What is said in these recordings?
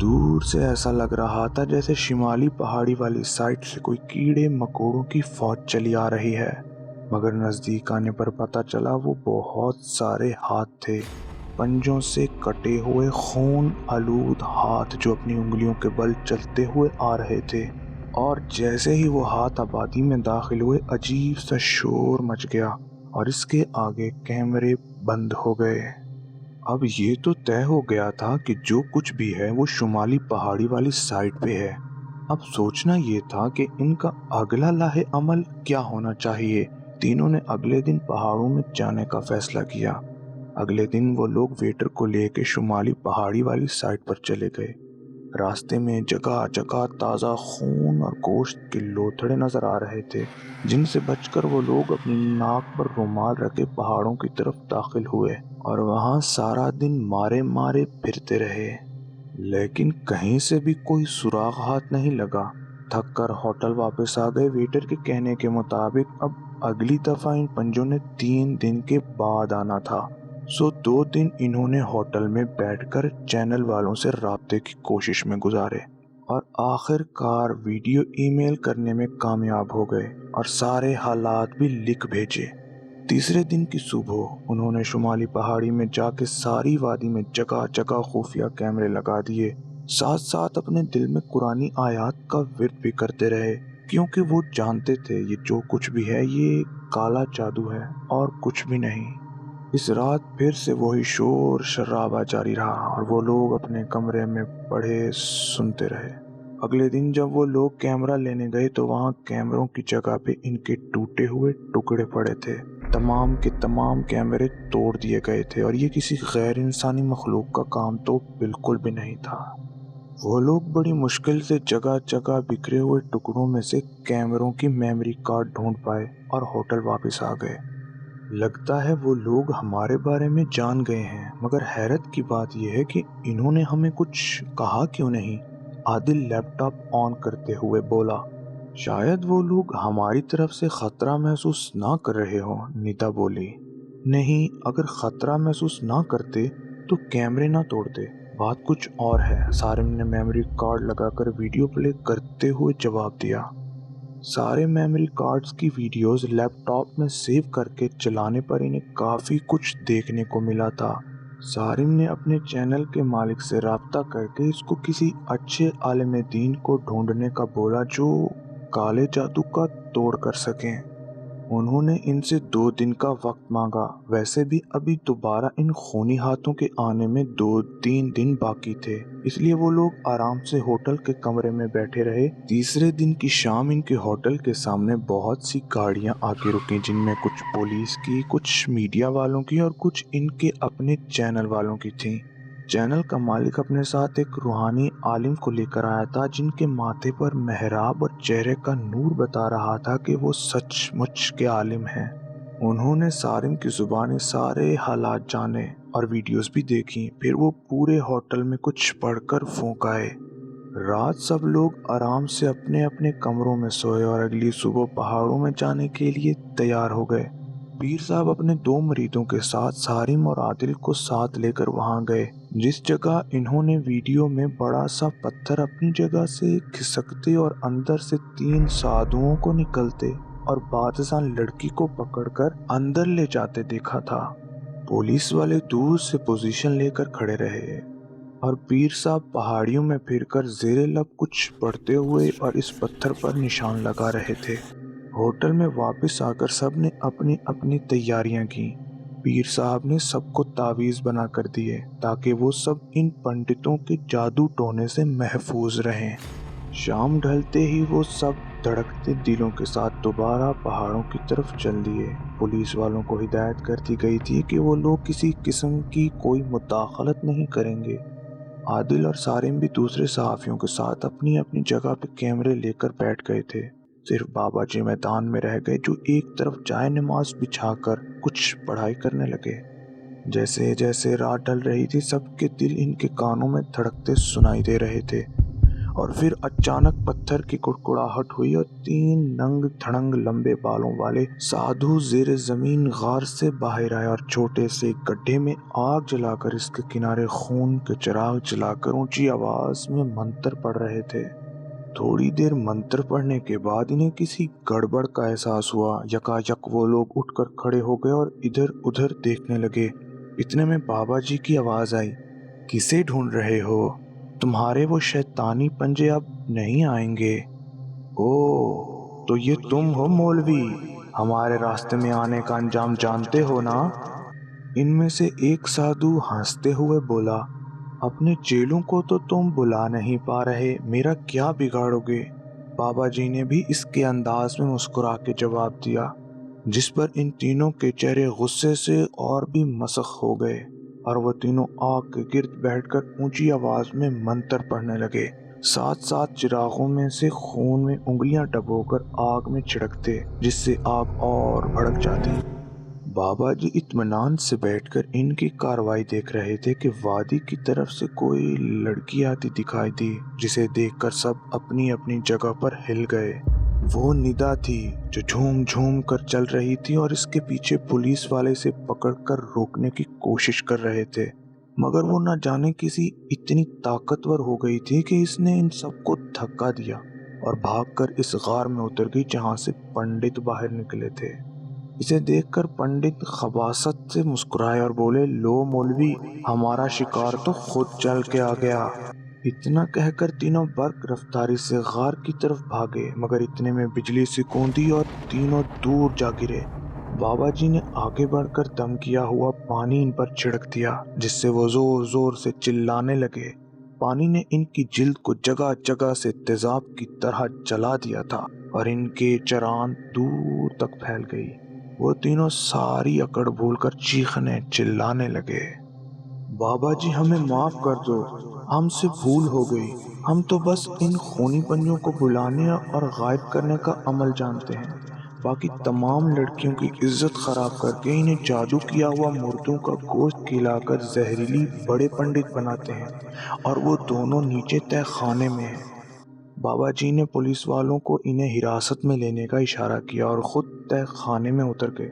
دور سے ایسا لگ رہا تھا جیسے شمالی پہاڑی والی سائٹ سے کوئی کیڑے مکوڑوں کی فوج چلی آ رہی ہے، مگر نزدیک آنے پر پتہ چلا وہ بہت سارے ہاتھ تھے، پنجوں سے کٹے ہوئے خون آلود ہاتھ جو اپنی انگلیوں کے بل چلتے ہوئے آ رہے تھے۔ اور جیسے ہی وہ ہاتھ آبادی میں داخل ہوئے عجیب سا شور مچ گیا اور اس کے آگے کیمرے بند ہو گئے۔ اب یہ تو طے ہو گیا تھا کہ جو کچھ بھی ہے وہ شمالی پہاڑی والی سائٹ پہ ہے۔ اب سوچنا یہ تھا کہ ان کا اگلا لاہ عمل کیا ہونا چاہیے۔ تینوں نے اگلے دن پہاڑوں میں جانے کا فیصلہ کیا۔ اگلے دن وہ لوگ ویٹر کو لے کے شمالی پہاڑی والی سائٹ پر چلے گئے۔ راستے میں جگہ جگہ تازہ خون اور گوشت کے لوتھڑے نظر آ رہے تھے، جن سے بچ کر وہ لوگ اپنی ناک پر رومال رکھے پہاڑوں کی طرف داخل ہوئے اور وہاں سارا دن مارے مارے پھرتے رہے، لیکن کہیں سے بھی کوئی سراغ ہاتھ نہیں لگا۔ تھک کر ہوٹل واپس آ گئے۔ ویٹر کے کہنے کے مطابق اب اگلی دفعہ ان پنجوں نے 3 دن کے بعد آنا تھا، سو 2 دن انہوں نے ہوٹل میں بیٹھ کر چینل والوں سے رابطے کی کوشش میں گزارے اور آخر کار ویڈیو ای میل کرنے میں کامیاب ہو گئے اور سارے حالات بھی لکھ بھیجے۔ تیسرے دن کی صبح انہوں نے شمالی پہاڑی میں جا کے ساری وادی میں جگہ جگہ خفیہ کیمرے لگا دیے، ساتھ ساتھ اپنے دل میں قرآنی آیات کا ورد بھی کرتے رہے، کیونکہ وہ جانتے تھے یہ جو کچھ بھی ہے یہ کالا جادو ہے اور کچھ بھی نہیں۔ اس رات پھر سے وہی شور شرابہ جاری رہا اور وہ لوگ اپنے کمرے میں پڑھے سنتے رہے۔ اگلے دن جب وہ لوگ کیمرہ لینے گئے تو وہاں کیمروں کی جگہ پہ ان کے ٹوٹے ہوئے ٹکڑے پڑے تھے۔ تمام کے تمام کیمرے توڑ دیے گئے تھے اور یہ کسی غیر انسانی مخلوق کا کام تو بالکل بھی نہیں تھا۔ وہ لوگ بڑی مشکل سے جگہ جگہ بکھرے ہوئے ٹکڑوں میں سے کیمروں کی میموری کارڈ ڈھونڈ پائے اور ہوٹل واپس آ گئے۔ لگتا ہے وہ لوگ ہمارے بارے میں جان گئے ہیں، مگر حیرت کی بات یہ ہے کہ انہوں نے ہمیں کچھ کہا کیوں نہیں؟ عادل لیپ ٹاپ آن کرتے ہوئے بولا۔ شاید وہ لوگ ہماری طرف سے خطرہ محسوس نہ کر رہے ہوں، نیتا بولی۔ نہیں، اگر خطرہ محسوس نہ کرتے تو کیمرے نہ توڑتے، بات کچھ اور ہے۔ سارم نے میموری کارڈ لگا کر ویڈیو پلے کرتے ہوئے جواب دیا۔ سارے میموری کارڈز کی ویڈیوز لیپ ٹاپ میں سیو کر کے چلانے پر انہیں کافی کچھ دیکھنے کو ملا تھا۔ سارم نے اپنے چینل کے مالک سے رابطہ کر کے اس کو کسی اچھے عالم دین کو ڈھونڈنے کا بولا جو کالے جادو کا توڑ کر سکیں۔ انہوں نے ان سے 2 دن کا وقت مانگا۔ ویسے بھی ابھی دوبارہ ان خونی ہاتھوں کے آنے میں 2-3 دن باقی تھے، اس لیے وہ لوگ آرام سے ہوٹل کے کمرے میں بیٹھے رہے۔ تیسرے دن کی شام ان کے ہوٹل کے سامنے بہت سی گاڑیاں آ کے رکیں، جن میں کچھ پولیس کی، کچھ میڈیا والوں کی اور کچھ ان کے اپنے چینل والوں کی تھیں۔ چینل کا مالک اپنے ساتھ ایک روحانی عالم کو لے کر آیا تھا جن کے ماتھے پر محراب اور چہرے کا نور بتا رہا تھا کہ وہ سچ مچ کے عالم ہیں۔ انہوں نے سارم کی زبانی سارے حالات جانے اور ویڈیوز بھی دیکھی، پھر وہ پورے ہوٹل میں کچھ پڑھ کر پھونک آئے۔ رات سب لوگ آرام سے اپنے اپنے کمروں میں سوئے اور اگلی صبح پہاڑوں میں جانے کے لیے تیار ہو گئے۔ پیر صاحب اپنے 2 مریدوں کے ساتھ سارم اور عادل کو ساتھ لے کر وہاں گئے، جس جگہ انہوں نے ویڈیو میں بڑا سا پتھر اپنی جگہ سے کھسکتے اور اندر سے 3 سادھوؤں کو نکلتے اور بادشاہ لڑکی کو پکڑ کر اندر لے جاتے دیکھا تھا۔ پولیس والے دور سے پوزیشن لے کر کھڑے رہے اور پیر صاحب پہاڑیوں میں پھر کر زیر لب کچھ پڑھتے ہوئے اور اس پتھر پر نشان لگا رہے تھے۔ ہوٹل میں واپس آ کر سب نے اپنی اپنی تیاریاں کی۔ پیر صاحب نے سب کو تعویذ بنا کر دیے تاکہ وہ سب ان پنڈتوں کے جادو ٹونے سے محفوظ رہیں۔ شام ڈھلتے ہی وہ سب دھڑکتے دلوں کے ساتھ دوبارہ پہاڑوں کی طرف چل دیے۔ پولیس والوں کو ہدایت کر دی گئی تھی کہ وہ لوگ کسی قسم کی کوئی مداخلت نہیں کریں گے۔ عادل اور سارم بھی دوسرے صحافیوں کے ساتھ اپنی اپنی جگہ پہ کیمرے لے کر بیٹھ گئے تھے۔ صرف بابا جی میدان میں رہ گئے جو ایک طرف جائے نماز بچھا کر کچھ پڑھائی کرنے لگے۔ جیسے جیسے رات ڈھل رہی تھی سب کے دل ان کے کانوں میں دھڑکتے سنائی دے رہے تھے اور پھر اچانک پتھر کی کڑکڑاہٹ ہوئی اور 3 ننگ دھڑنگ لمبے بالوں والے سادھو زیر زمین غار سے باہر آئے اور چھوٹے سے گڈھے میں آگ جلا کر اس کے کنارے خون کے چراغ جلا کر اونچی آواز میں منتر پڑھ رہے تھے۔ تھوڑی دیر منتر پڑھنے کے بعد انہیں کسی گڑبڑ کا احساس ہوا۔ یکا یک وہ لوگ اٹھ کر کھڑے ہو گئے اور ادھر ادھر دیکھنے لگے۔ اتنے میں بابا جی کی آواز آئی، کسے ڈھونڈ رہے ہو؟ تمہارے وہ شیطانی پنجے اب نہیں آئیں گے۔ او تو یہ تم ہو مولوی، ہمارے راستے میں آنے کا انجام جانتے ہو نا؟ ان میں سے ایک سادھو ہنستے ہوئے بولا، اپنے چیلوں کو تو تم بلا نہیں پا رہے، میرا کیا بگاڑو گے؟ بابا جی نے بھی اس کے انداز میں مسکرا کے جواب دیا، جس پر ان تینوں کے چہرے غصے سے اور بھی مسخ ہو گئے اور وہ تینوں آگ کے گرد بیٹھ کر اونچی آواز میں منتر پڑھنے لگے، ساتھ ساتھ چراغوں میں سے خون میں انگلیاں ڈبو کر آگ میں چھڑکتے، جس سے آگ اور بھڑک جاتی۔ بابا جی اطمینان سے بیٹھ کر ان کی کارروائی دیکھ رہے تھے کہ وادی کی طرف سے کوئی لڑکی آتی دکھائی دی، جسے دیکھ کر سب اپنی اپنی جگہ پر ہل گئے۔ وہ ندا تھی جو جھوم جھوم کر چل رہی تھی اور اس کے پیچھے پولیس والے اسے پکڑ کر روکنے کی کوشش کر رہے تھے، مگر وہ نہ جانے کسی اتنی طاقتور ہو گئی تھی کہ اس نے ان سب کو دھکا دیا اور بھاگ کر اس غار میں اتر گئی جہاں سے پنڈت باہر نکلے تھے۔ اسے دیکھ کر پنڈت خباثت سے مسکرائے اور بولے، لو مولوی، ہمارا شکار تو خود چل کے آ گیا۔ اتنا کہہ کر تینوں برق رفتاری سے غار کی طرف بھاگے، مگر اتنے میں بجلی سے کوندی اور تینوں دور جا گرے۔ بابا جی نے آگے بڑھ کر دم کیا ہوا پانی ان پر چھڑک دیا، جس سے وہ زور زور سے چلانے لگے۔ پانی نے ان کی جلد کو جگہ جگہ سے تیزاب کی طرح جلا دیا تھا اور ان کے چران دور تک پھیل گئی۔ وہ تینوں ساری اکڑ بھول کر چیخنے چلانے لگے، بابا جی ہمیں معاف کر دو، ہم سے بھول ہو گئی، ہم تو بس ان خونی پنجوں کو بلانے اور غائب کرنے کا عمل جانتے ہیں، باقی تمام لڑکیوں کی عزت خراب کر کے انہیں جادو کیا ہوا مردوں کا گوشت کھلا کر زہریلی بڑے پنڈت بناتے ہیں، اور وہ دونوں نیچے تہہ خانے میں ہیں۔ بابا جی نے پولیس والوں کو انہیں حراست میں لینے کا اشارہ کیا اور خود تہہ خانے میں اتر گئے،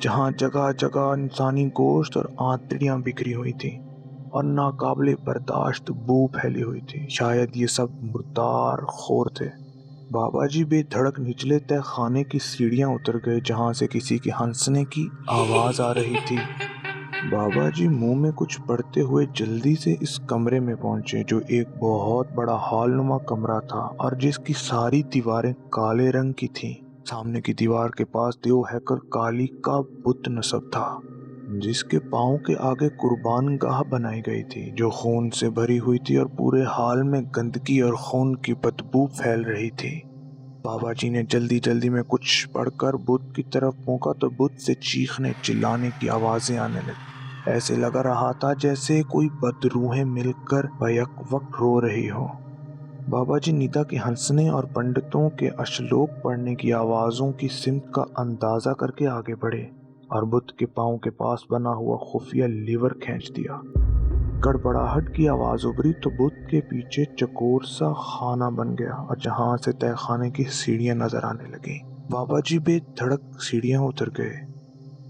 جہاں جگہ جگہ انسانی گوشت اور آنتڑیاں بکھری ہوئی تھیں اور ناقابل برداشت بو پھیلی ہوئی تھی۔ شاید یہ سب مردار خور تھے۔ بابا جی بے دھڑک نچلے تہہ خانے کی سیڑھیاں اتر گئے جہاں سے کسی کے ہنسنے کی آواز آ رہی تھی۔ بابا جی منہ میں کچھ پڑھتے ہوئے جلدی سے اس کمرے میں پہنچے، جو ایک بہت بڑا ہال نما کمرہ تھا اور جس کی ساری دیواریں کالے رنگ کی تھیں۔ سامنے کی دیوار کے پاس دیو ہیکر کالی کا بت نصب تھا، جس کے پاؤں کے آگے قربان گاہ بنائی گئی تھی جو خون سے بھری ہوئی تھی، اور پورے ہال میں گندگی اور خون کی بدبو پھیل رہی تھی۔ بابا جی نے جلدی جلدی میں کچھ پڑھ کر بت کی طرف پھونکا تو بت سے چیخنے چلانے کی آوازیں آنے لگی۔ ایسے لگا رہا تھا جیسے کوئی بدروحیں مل کر بیک وقت رو رہی ہو۔ بابا جی ندا کے ہنسنے اور پنڈتوں کے اشلوک پڑھنے کی آوازوں کی سمت کا اندازہ کر کے آگے بڑھے اور بت کے پاؤں کے پاس بنا ہوا خفیہ لیور کھینچ دیا۔ گڑبڑاہٹ کی آواز ابھری تو بت کے پیچھے چکور سا خانہ بن گیا اور جہاں سے تہہ خانے کی سیڑھیاں نظر آنے لگیں۔ بابا جی بے دھڑک سیڑھیاں اتر گئے،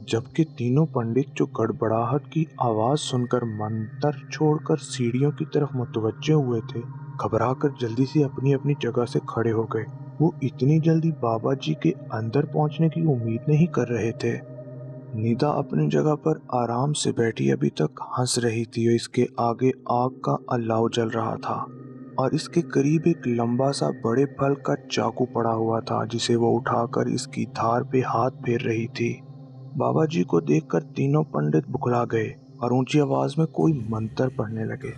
جبکہ تینوں پنڈت جو گڑبڑاہٹ کی آواز سن کر منتر چھوڑ کر سیڑھیوں کی طرف متوجہ ہوئے تھے، گھبرا کر جلدی سے اپنی اپنی جگہ سے کھڑے ہو گئے۔ وہ اتنی جلدی بابا جی کے اندر پہنچنے کی امید نہیں کر رہے تھے۔ ندا اپنی جگہ پر آرام سے بیٹھی ابھی تک ہنس رہی تھی اور اس کے آگے آگ کا الاؤ جل رہا تھا اور اس کے قریب ایک لمبا سا بڑے پھل کا چاقو پڑا ہوا تھا جسے وہ اٹھا کر اس کی دھار پہ ہاتھ پھیر رہی تھی۔ بابا جی کو دیکھ کر تینوں پنڈت بکھلا گئے اور اونچی آواز میں کوئی منتر پڑھنے لگے،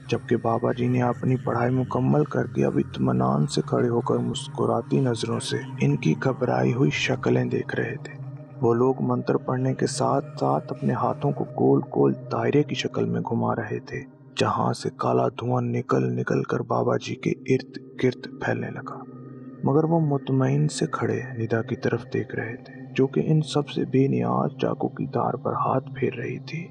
جبکہ بابا جی نے اپنی پڑھائی مکمل کر کے اب اطمینان سے کھڑے ہو کر مسکراتی نظروں سے ان کی گھبرائی ہوئی شکلیں دیکھ رہے تھے۔ وہ لوگ منتر پڑھنے کے ساتھ ساتھ اپنے ہاتھوں کو گول گول دائرے کی شکل میں گھما رہے تھے، جہاں سے کالا دھواں نکل نکل کر بابا جی کے ارد گرد پھیلنے لگا، مگر وہ مطمئن سے کھڑے ندا کی طرف دیکھ رہے تھے جو کہ ان سب سے بے نیاز چاقو کی دھار پر ہاتھ پھیر رہی تھی۔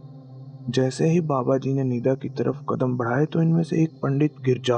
جیسے ہی بابا جی نے ندا کی طرف قدم بڑھائے تو ان میں سے ایک پنڈت گر جا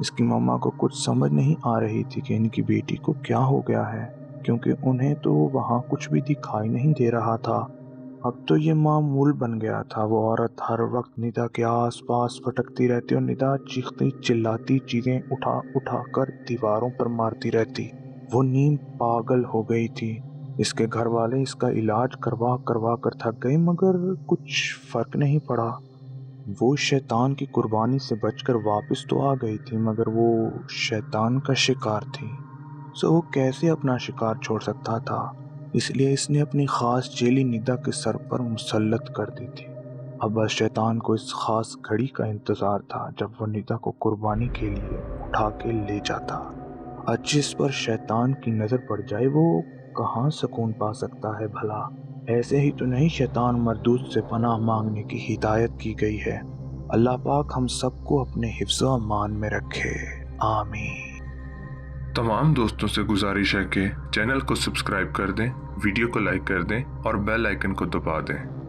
اس کی ماما کو کچھ سمجھ نہیں آ رہی تھی کہ ان کی بیٹی کو کیا ہو گیا ہے، کیونکہ انہیں تو وہاں کچھ بھی دکھائی نہیں دے رہا تھا۔ اب تو یہ معمول بن گیا تھا، وہ عورت ہر وقت ندا کے آس پاس بھٹکتی رہتی اور ندا چیختی چلاتی چیزیں اٹھا اٹھا کر دیواروں پر مارتی رہتی۔ وہ نیم پاگل ہو گئی تھی۔ اس کے گھر والے اس کا علاج کروا کروا کر تھک گئے، مگر کچھ فرق نہیں پڑا۔ وہ شیطان کی قربانی سے بچ کر واپس تو آ گئی تھی، مگر وہ شیطان کا شکار تھی، سو وہ کیسے اپنا شکار چھوڑ سکتا تھا؟ اس لیے اس نے اپنی خاص چیلی ندا کے سر پر مسلط کر دی تھی۔ اب بس شیطان کو اس خاص گھڑی کا انتظار تھا جب وہ ندا کو قربانی کے لیے اٹھا کے لے جاتا۔ آج جس پر شیطان کی نظر پڑ جائے وہ کہاں سکون پا سکتا ہے بھلا؟ ایسے ہی تو نہیں شیطان مردود سے پناہ مانگنے کی ہدایت کی گئی ہے۔ اللہ پاک ہم سب کو اپنے حفظ و امان میں رکھے، آمین۔ تمام دوستوں سے گزارش ہے کہ چینل کو سبسکرائب کر دیں، ویڈیو کو لائک کر دیں اور بیل آئیکن کو دبا دیں۔